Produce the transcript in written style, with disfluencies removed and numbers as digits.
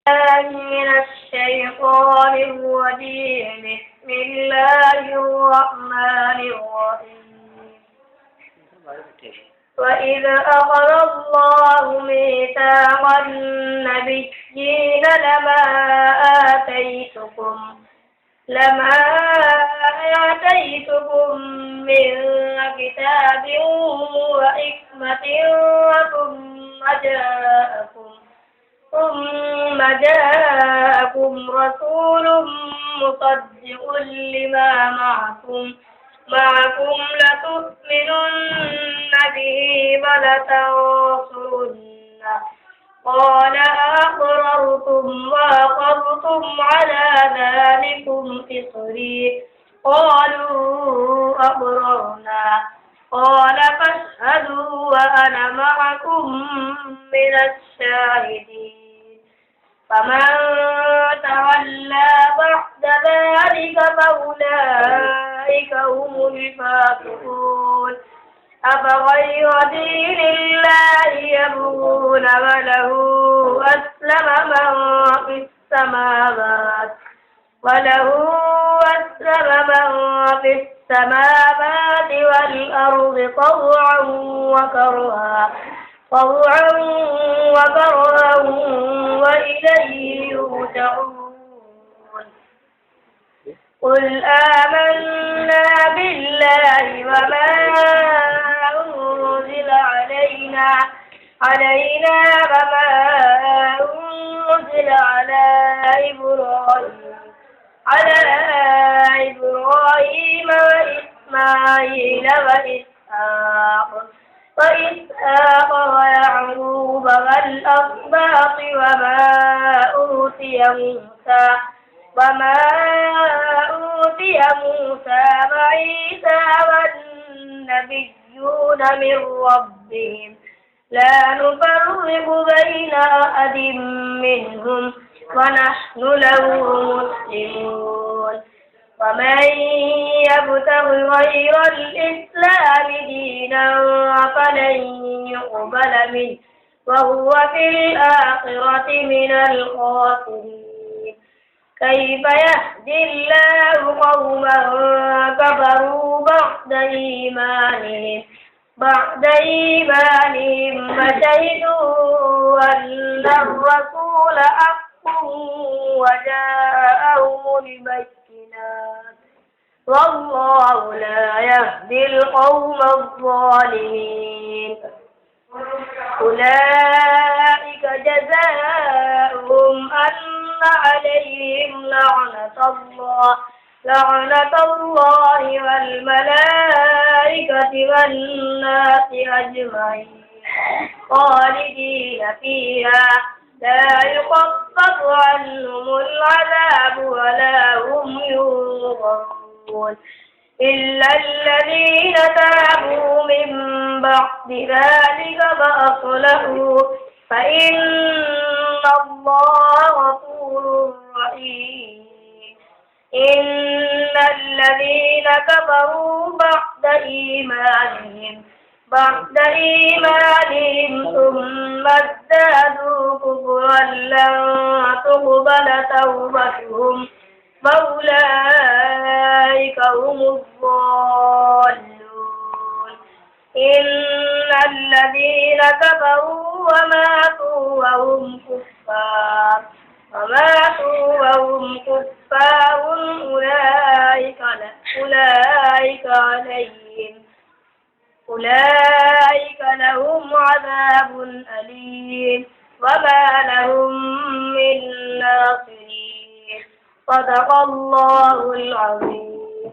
من الشيطان الرجيم. بسم الله الرحمن الرحيم. وإذ أخذ الله ميثاق النبيين لما آتيتكم من كتاب وحكمة ثم جاءكم رسول مصدق لما معكم لتؤمنن به ولتنصرنه قال أقررتم وأقرتم على ذلكم إصري قالوا أقررنا قال فاشهدوا وأنا معكم من الشاهدين. فمن تولى بعد ذلك فأولئك هم الفاسقون. أفغير دين الله يبغون وله أسلم من في السماوات والأرض طوعا وكرها وإليه يرجعون. قل آمنا بالله وما أنزل علينا وما أنزل على إبراهيم وإسماعيل وإسحاق ويعقوب والأسباط وما أوتي موسى وعيسى والنبيون من ربهم لا نفرق بين أحد منهم ونحن له مسلمون. ومن يبتغ غير الإسلام دينا فلن يقبل منه وهو في الآخرة من الخاسرين. كيف يهدي الله قوما كفروا بعد إيمانهم وشهدوا أن الرسول حق وجاءهم البينات والله لا يهدي القوم الظالمين. أولئك جزاؤهم أن عليهم لعنة الله والملائكة والناس أجمعين خالدين فيها لا يخفف عنهم العذاب ولا هم ينظرون إلا الذين تابوا من بعد ذلك فأصلحوا فإن الله غفور رحيم. إن الذين كفروا بعد إيمانهم ثم ازدادوا كفرا لن تقبل توبتهم فأولئك هم الضالون. إن الذين كفروا وماتوا وهم كفار أولئك لهم عذاب أليم وما لهم من ناصرين. صدق الله العظيم.